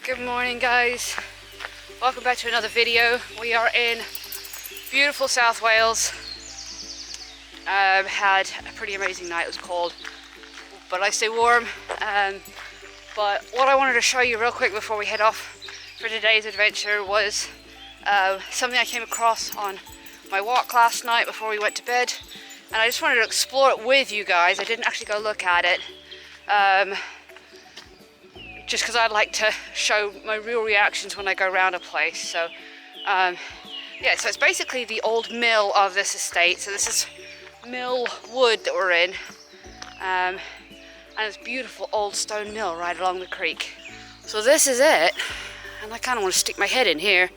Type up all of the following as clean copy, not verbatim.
Good morning, guys. Welcome back to another video. We are in beautiful South Wales. Had a pretty amazing night. It was cold, but I stay warm. But what I wanted to show you real quick before we head off for today's adventure was something I came across on my walk last night before we went to bed, and I just wanted to explore it with you guys. I didn't actually go look at it. Just because I'd like to show my real reactions when I go around a place. So yeah, so it's basically the old mill of this estate. So this is Mill Wood that we're in, and it's a beautiful old stone mill right along the creek. So this is it, and I kind of want to stick my head in here.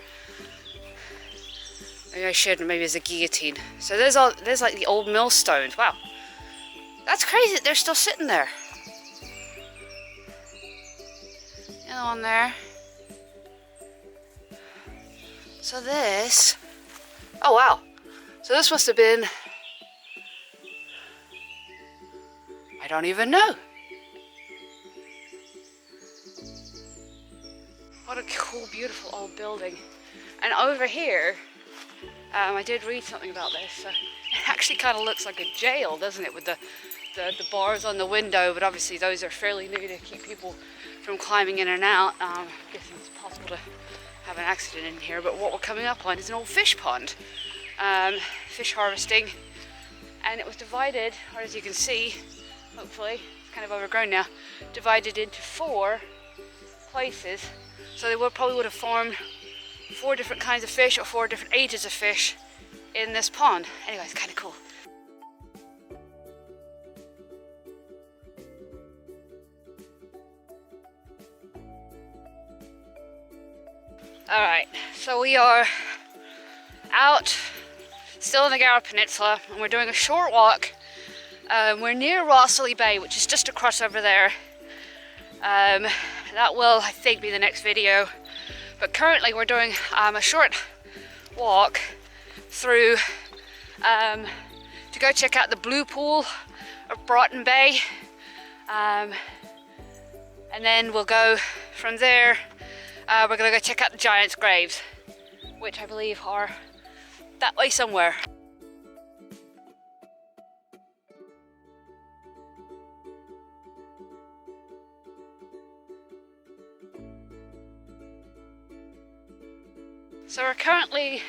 Maybe I should, maybe it's a guillotine. So there's like the old millstones. Wow, that's crazy that they're still sitting there. On there. So this, oh wow, so this must have been, I don't even know. What a cool, beautiful old building. And over here, I did read something about this. So it actually kind of looks like a jail, doesn't it, with the bars on the window, but obviously those are fairly new to keep people from climbing in and out. I'm guessing it's possible to have an accident in here, but what we're coming up on is an old fish pond, fish harvesting, and it was divided, or as you can see, hopefully, it's kind of overgrown now, divided into 4 places. So they probably would have formed 4 different kinds of fish or 4 different ages of fish in this pond. Anyway, it's kind of cool. Alright, so we are out, still in the Gower Peninsula, and we're doing a short walk. We're near Rossley Bay, which is just across over there. That will, I think, be the next video. But currently we're doing a short walk through to go check out the Blue Pool of Brighton Bay. And then we'll go from there. We're going to go check out the Giants' graves, which I believe are that way somewhere. So we're currently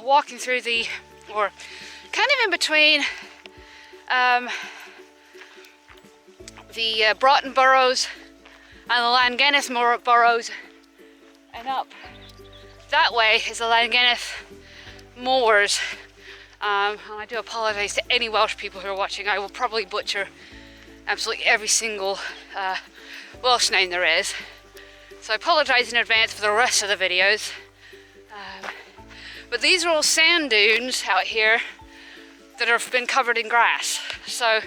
walking through or kind of in between the Broughton Burrows and the Llangennith Burrows. And up that way is the Llangennith moors. And I do apologize to any Welsh people who are watching. I will probably butcher absolutely every single Welsh name there is. So I apologize in advance for the rest of the videos. But these are all sand dunes out here that have been covered in grass. So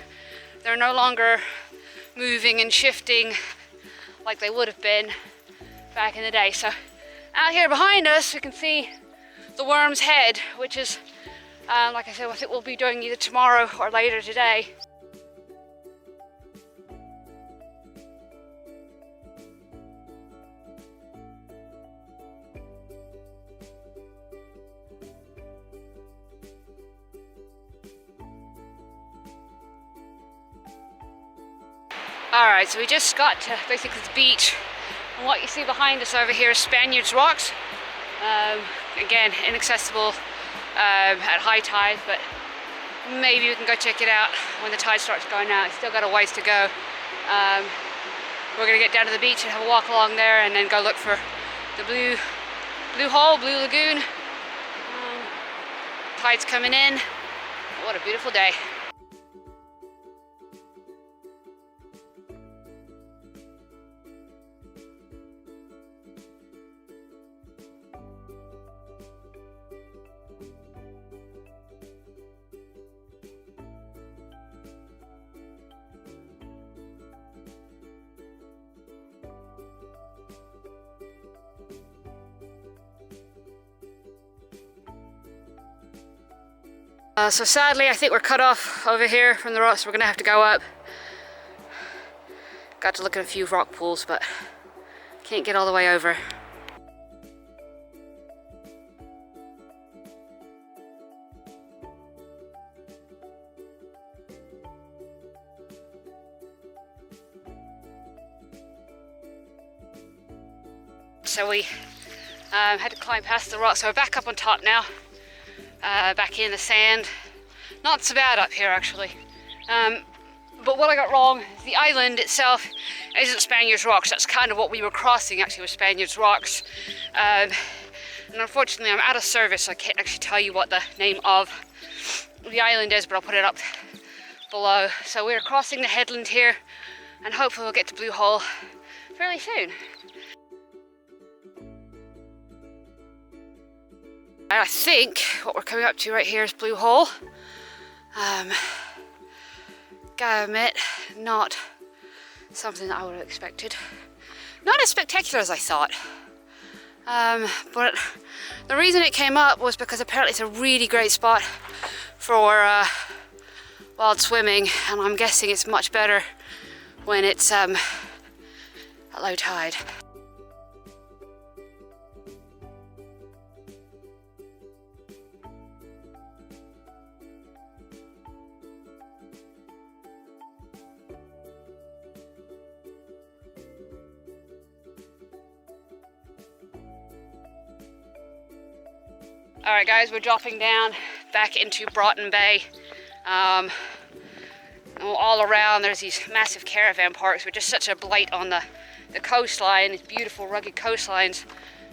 they're no longer moving and shifting like they would have been back in the day. So out here behind us we can see the Worm's Head, which is like I said, I think we'll be doing either tomorrow or later today. Alright, so we just got to basically the beach. And what you see behind us over here is Spaniards Rocks. Again, inaccessible at high tide, but maybe we can go check it out when the tide starts going out. It's still got a ways to go. We're going to get down to the beach and have a walk along there, and then go look for the Blue Lagoon. Tide's coming in. What a beautiful day. So sadly, I think we're cut off over here from the rocks. We're gonna have to go up. Got to look at a few rock pools, but Can't get all the way over. So we had to climb past the rock, so we're back up on top now, back in the sand. Not so bad up here actually. But what I got wrong is the island itself isn't Spaniards Rocks. That's kind of what we were crossing actually, was Spaniards Rocks. And unfortunately I'm out of service, so I can't actually tell you what the name of the island is, but I'll put it up below. So we're crossing the headland here, and hopefully we'll get to Blue Hole fairly soon. And I think what we're coming up to right here is Blue Hole. Gotta admit, not something that I would have expected. Not as spectacular as I thought. But the reason it came up was because apparently it's a really great spot for wild swimming, and I'm guessing it's much better when it's at low tide. All right, guys, we're dropping down back into Brighton Bay. All around there's these massive caravan parks, which is such a blight on the coastline, these beautiful rugged coastlines.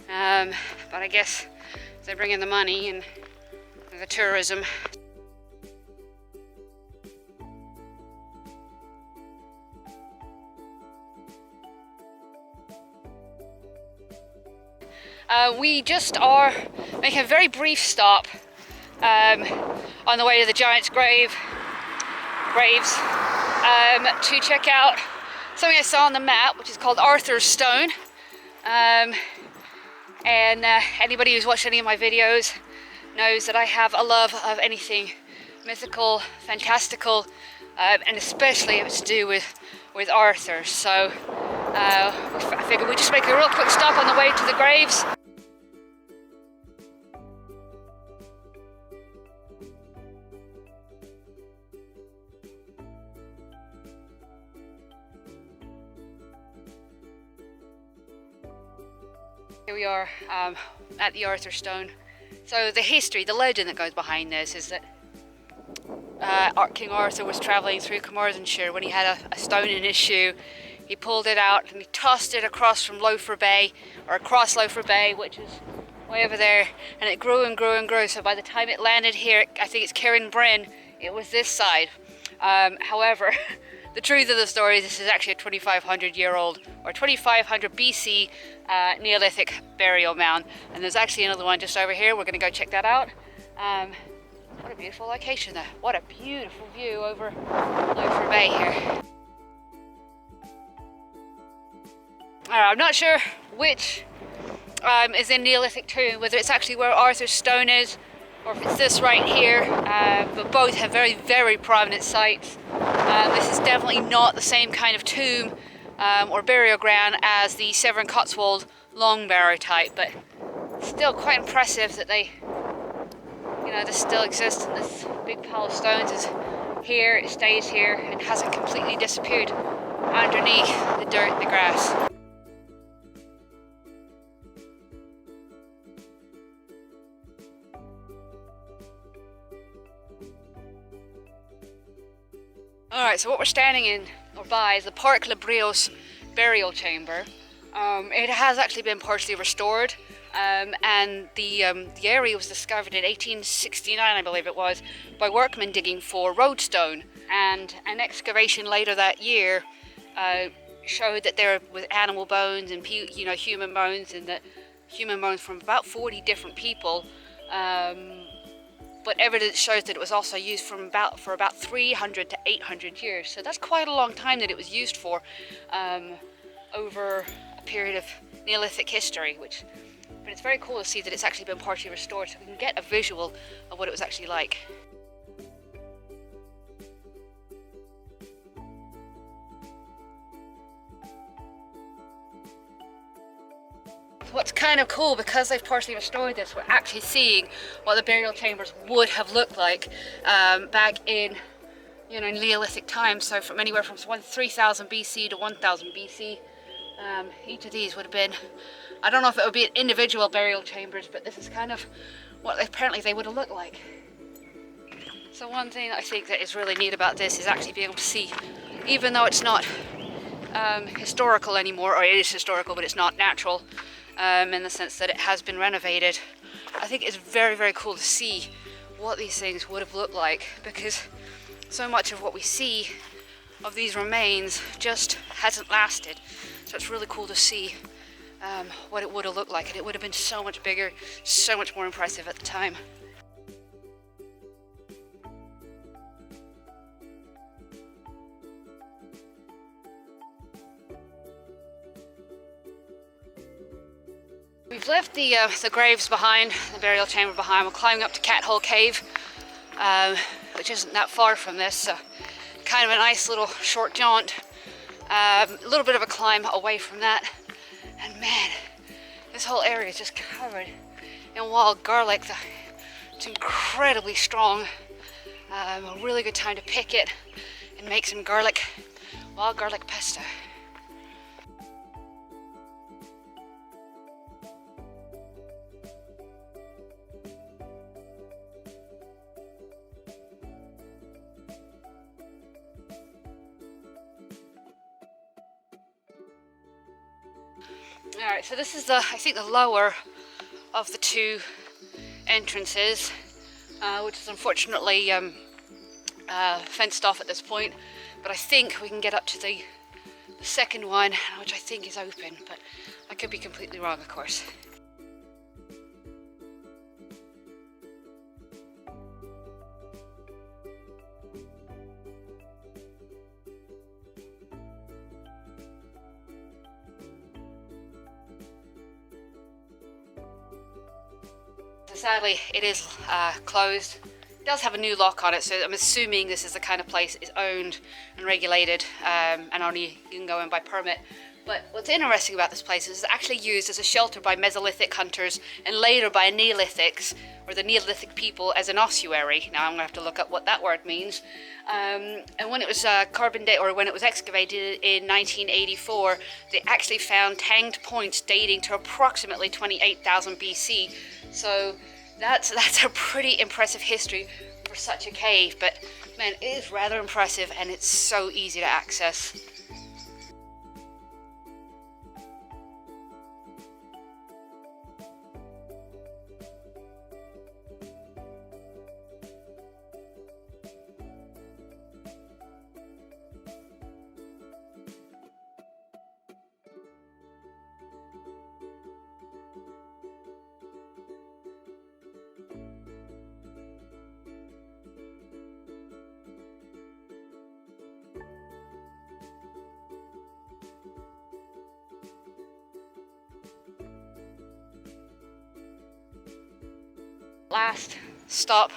But I guess they bring in the money and the tourism. We just are making a very brief stop on the way to the Giant's graves to check out something I saw on the map, which is called Arthur's Stone. And anybody who's watched any of my videos knows that I have a love of anything mythical, fantastical, and especially if it's to do with Arthur. So I figured we'd just make a real quick stop on the way to the graves. Here we are at the Arthur Stone. So the history, the legend that goes behind this is that King Arthur was travelling through Carmarthenshire when he had a stone in his shoe. He pulled it out and he tossed it across from Loafer Bay, or across Loafer Bay, which is way over there, and it grew and grew and grew. So by the time it landed here, I think it's Kiln, it was this side. However, the truth of the story, this is actually a 2,500-year-old, or 2,500 BC Neolithic burial mound. And there's actually another one just over here. We're going to go check that out. What a beautiful location there. What a beautiful view over Loafer Bay here. I'm not sure which is in Neolithic tomb, whether it's actually where Arthur's stone is, or if it's this right here, but both have very, very prominent sites. This is definitely not the same kind of tomb or burial ground as the Severn Cotswold long barrow type, but still quite impressive that they, this still exists, and this big pile of stones is here, it stays here, and hasn't completely disappeared underneath the dirt and the grass. Alright, so what we're standing in, or by, is the Park Labrios burial chamber. It has actually been partially restored, and the area was discovered in 1869, I believe it was, by workmen digging for roadstone. And an excavation later that year showed that there was animal bones and human bones, and that human bones from about 40 different people. But evidence shows that it was also used for about 300 to 800 years. So that's quite a long time that it was used for over a period of Neolithic history. But it's very cool to see that it's actually been partially restored, so we can get a visual of what it was actually like. what's kind of cool, because they've partially restored this, we're actually seeing what the burial chambers would have looked like back in, you know, in Neolithic times. So from anywhere from 3000 BC to 1000 BC. Each of these would have been, I don't know if it would be individual burial chambers, but this is kind of what apparently they would have looked like. So one thing I think that is really neat about this is actually being able to see, even though it's not historical anymore, or it is historical but it's not natural in the sense that it has been renovated. I think it's very, very cool to see what these things would have looked like, because so much of what we see of these remains just hasn't lasted. So it's really cool to see what it would have looked like, and it would have been so much bigger, so much more impressive at the time. We've left the graves behind, the burial chamber behind. We're climbing up to Cat Hole Cave, which isn't that far from this, so kind of a nice little short jaunt. A little bit of a climb away from that, and man, this whole area is just covered in wild garlic. It's incredibly strong. A really good time to pick it and make some wild garlic pesto. Alright, so this is I think the lower of the two entrances, which is unfortunately fenced off at this point, but I think we can get up to the second one, which I think is open, but I could be completely wrong, of course. Sadly, it is closed. It does have a new lock on it, so I'm assuming this is the kind of place it's owned and regulated, and only you can go in by permit. But what's interesting about this place is it's actually used as a shelter by Mesolithic hunters, and later by Neolithics, or the Neolithic people, as an ossuary. Now I'm going to have to look up what that word means. And when it was when it was excavated in 1984, they actually found tanged points dating to approximately 28,000 BC. So that's a pretty impressive history for such a cave. But man, it is rather impressive, and it's so easy to access. Last stop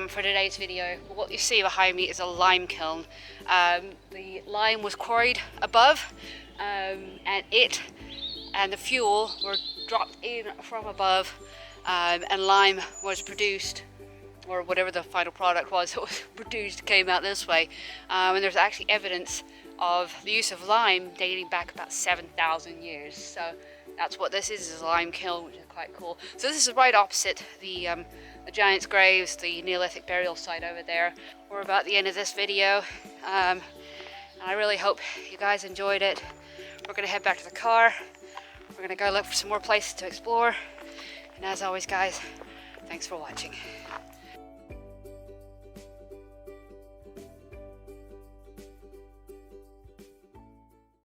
for today's video. What you see behind me is a lime kiln. The lime was quarried above, and it and the fuel were dropped in from above, and lime was produced, or whatever the final product was that was produced came out this way. And there's actually evidence of the use of lime dating back about 7,000 years. So that's what this is a lime kiln, which is quite cool. So this is right opposite the giants' graves, the Neolithic burial site over there. We're about the end of this video, and I really hope you guys enjoyed it. We're going to head back to the car. We're going to go look for some more places to explore. And as always, guys, thanks for watching.